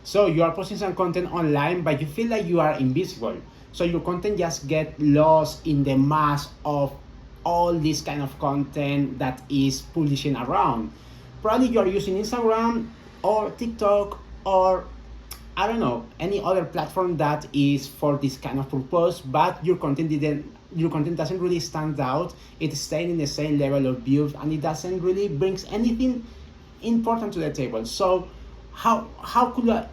So you are posting some content online, but you feel like you are invisible. So your content just get lost in the mass of all this kind of content that is publishing around. Probably you are using Instagram or TikTok or I don't know any other platform that is for this kind of purpose, but your content doesn't really stand out. It's staying in the same level of views and it doesn't really brings anything important to the table. So how could I,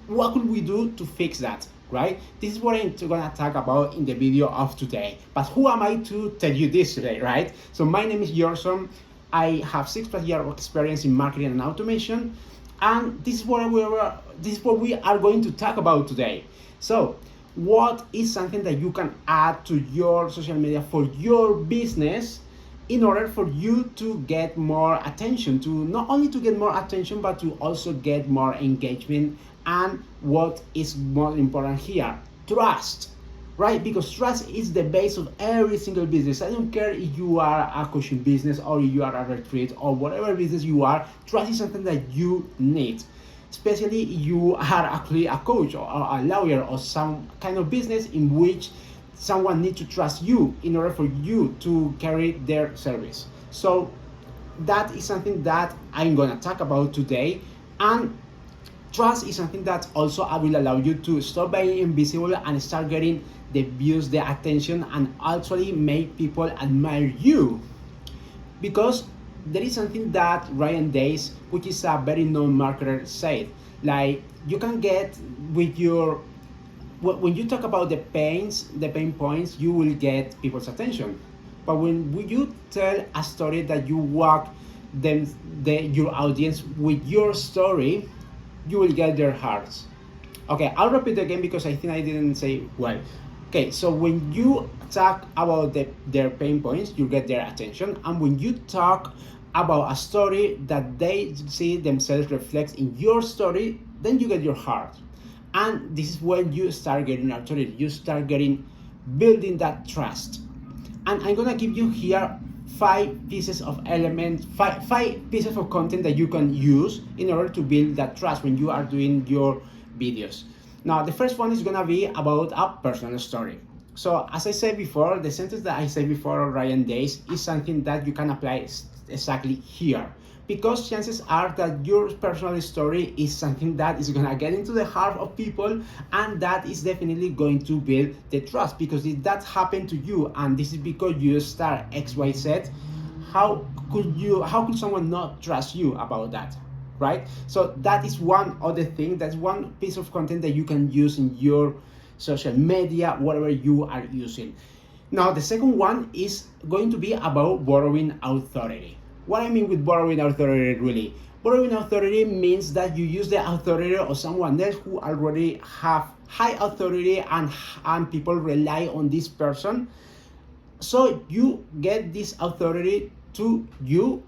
what could we do to fix that, right? This is what I'm gonna talk about in the video of today. But who am I to tell you this today, right? So my name is Jorson. I have 6+ years of experience in marketing and automation, and this is what we are going to talk about today. So what is something that you can add to your social media for your business in order for you to get more attention, to not only to get more attention but to also get more engagement, and what is more important here, trust, right? Because trust is the base of every single business. I don't care if you are a coaching business or if you are a retreat or whatever business you are, trust is something that you need, especially if you are actually a coach or a lawyer or some kind of business in which someone needs to trust you in order for you to carry their service. So that is something that I'm gonna talk about today. And trust is something that also will allow you to stop being invisible and start getting the views, the attention, and actually make people admire you. Because there is something that Ryan Days, which is a very known marketer, said, like you can get with your, when you talk about the pain points, you will get people's attention. But when you tell a story that you walk your audience with your story, you will get their hearts. Okay, I'll repeat again because I think I didn't say well. Okay, so when you talk about their pain points, you get their attention. And when you talk about a story that they see themselves reflects in your story, then you get your heart. And this is when you start getting authority, you start building that trust. And I'm gonna give you here five pieces of content that you can use in order to build that trust when you are doing your videos. Now, the first one is gonna be about a personal story. So as I said before, the sentence that I said before of Ryan Days is something that you can apply exactly here, because chances are that your personal story is something that is gonna get into the heart of people, and that is definitely going to build the trust. Because if that happened to you and this is because you start XYZ, how could someone not trust you about that, right? So that is one other thing, that's one piece of content that you can use in your social media, whatever you are using. Now the second one is going to be about borrowing authority. What I mean with borrowing authority, really, borrowing authority means that you use the authority of someone else who already have high authority, and people rely on this person. So you get this authority you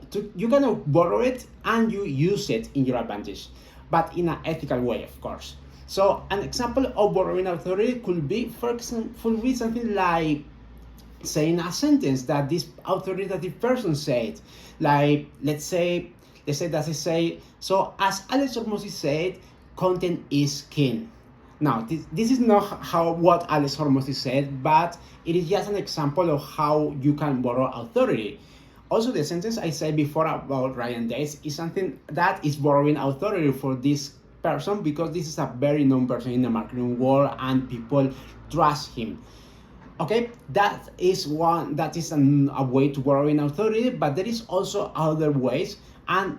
kind of borrow it and you use it in your advantage, but in an ethical way, of course. So an example of borrowing authority could be, for example, something like saying a sentence that this authoritative person said. Like let's say that I say, so as Alex Hormozzi said, content is king. Now this is not what Alex Hormozzi said, but it is just an example of how you can borrow authority. Also, the sentence I said before about Ryan Days is something that is borrowing authority for this person, because this is a very known person in the marketing world and people trust him. Okay, that is a way to borrow in authority, but there is also other ways. And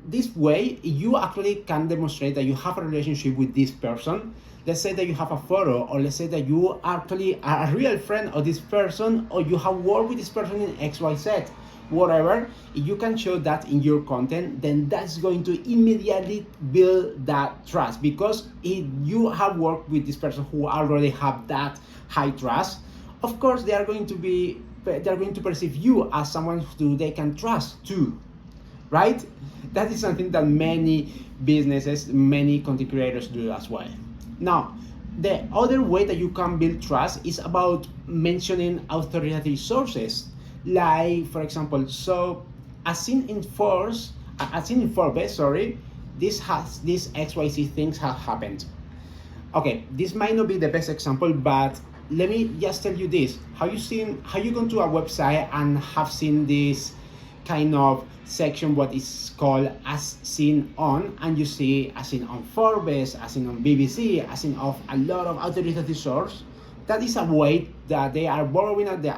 this way, you actually can demonstrate that you have a relationship with this person. Let's say that you have a photo, or let's say that you actually are a real friend of this person, or you have worked with this person in XYZ, whatever. If you can show that in your content, then that's going to immediately build that trust. Because if you have worked with this person who already have that high trust, of course they are going to perceive you as someone who they can trust too, right? That is something that many businesses, many content creators do as well. Now, the other way that you can build trust is about mentioning authoritative sources. Like, for example, so as seen in Forbes, this XYZ things have happened. Okay, this might not be the best example, but let me just tell you this. How you gone to a website and have seen this kind of section, what is called as seen on, and you see as seen on Forbes, as seen on BBC, as seen of a lot of authoritative source. That is a way that they are borrowing at the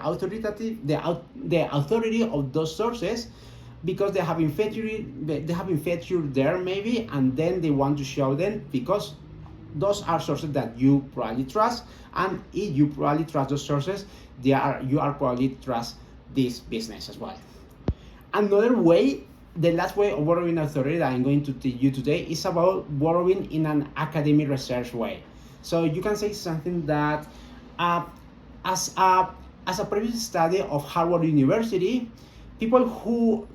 authority of those sources, because they have been featured there maybe, and then they want to show them because those are sources that you probably trust, and if you probably trust those sources, you are probably trust this business as well. Another way, the last way of borrowing authority that I'm going to teach you today is about borrowing in an academic research way. So you can say something that as a previous study of Harvard University, people who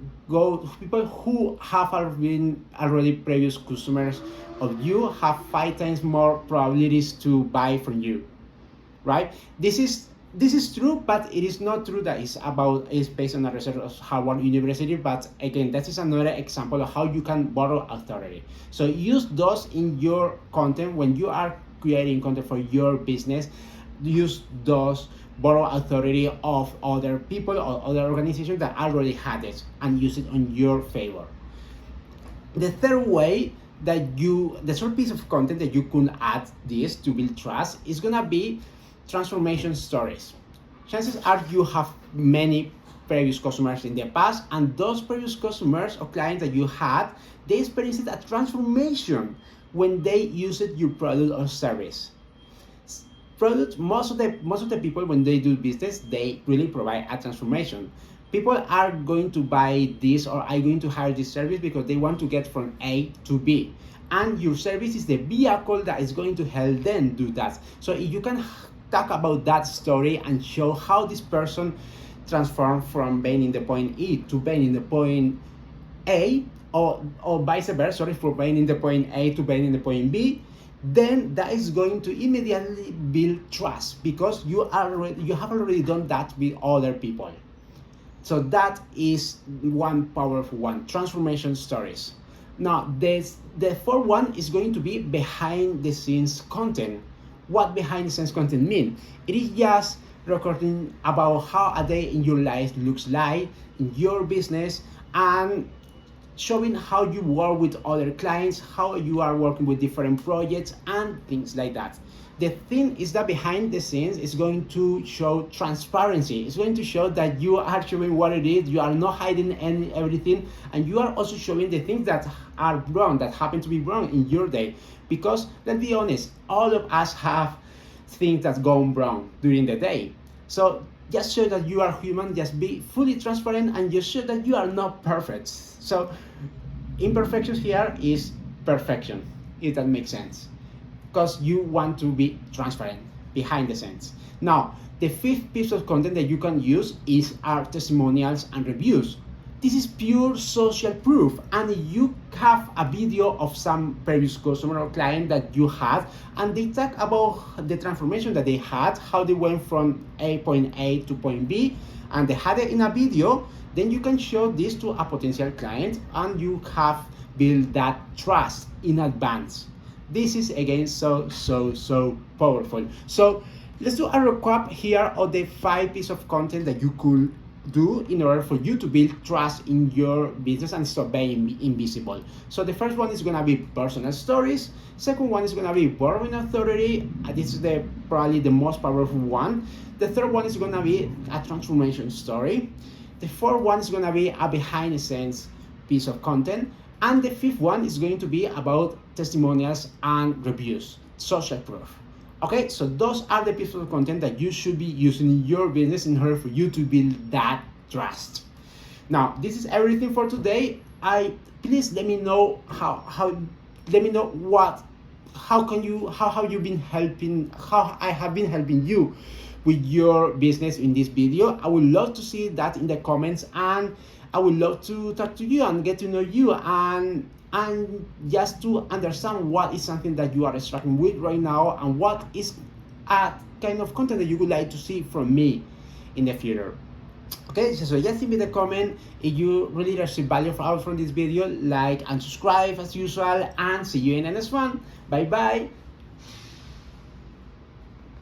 have been already previous customers of you have 5 times more probabilities to buy from you, right? This is true, but it is not true that it's based on a research of Harvard University. But again, that is another example of how you can borrow authority. So use those in your content when you are creating content for your business. Use those, borrow authority of other people or other organizations that already had it, and use it on your favor. The third way the third piece of content that you could add this to build trust is gonna be transformation stories. Chances are you have many previous customers in the past, and those previous customers or clients that you had, they experienced a transformation when they used your product or service. Most of the people, when they do business, they really provide a transformation. People are going to buy this or are going to hire this service because they want to get from A to B, and your service is the vehicle that is going to help them do that. So if you can talk about that story and show how this person transformed from being in the point E to being in the point A, or vice versa, sorry, from being in the point A to being in the point B, then that is going to immediately build trust, because you have already done that with other people. So that is one powerful one, transformation stories. Now the fourth one is going to be behind the scenes content. What behind the scenes content mean? It is just recording about how a day in your life looks like in your business, and showing how you work with other clients, how you are working with different projects and things like that. The thing is that behind the scenes is going to show transparency. It's going to show that you are showing what it is, you are not hiding everything, and you are also showing the things that are wrong, that happen to be wrong in your day. Because let's be honest, all of us have things that go wrong during the day. So just show that you are human, just be fully transparent, and just show that you are not perfect. So imperfections here is perfection, if that makes sense, because you want to be transparent behind the scenes. Now, the fifth piece of content that you can use is our testimonials and reviews. This is pure social proof, and you have a video of some previous customer or client that you had, and they talk about the transformation that they had, how they went from point A to point B, and they had it in a video. Then you can show this to a potential client, and you have built that trust in advance. This is again so powerful. So let's do a recap here of the 5 pieces of content that you could do in order for you to build trust in your business and stop being invisible. So the first one is going to be personal stories. Second one is going to be borrowing authority. This is probably the most powerful one. The third one is going to be a transformation story. The fourth one is going to be a behind the scenes piece of content. And the fifth one is going to be about testimonials and reviews, social proof. Okay, so those are the pieces of content that you should be using in your business in order for you to build that trust. Now, this is everything for today. Please let me know how I have been helping you with your business in this video. I would love to see that in the comments, and I would love to talk to you and get to know you, and just to understand what is something that you are struggling with right now, and what is a kind of content that you would like to see from me in the future. Okay, so just leave me the comment if you really receive value out from this video, like and subscribe as usual, and see you in the next one. Bye bye.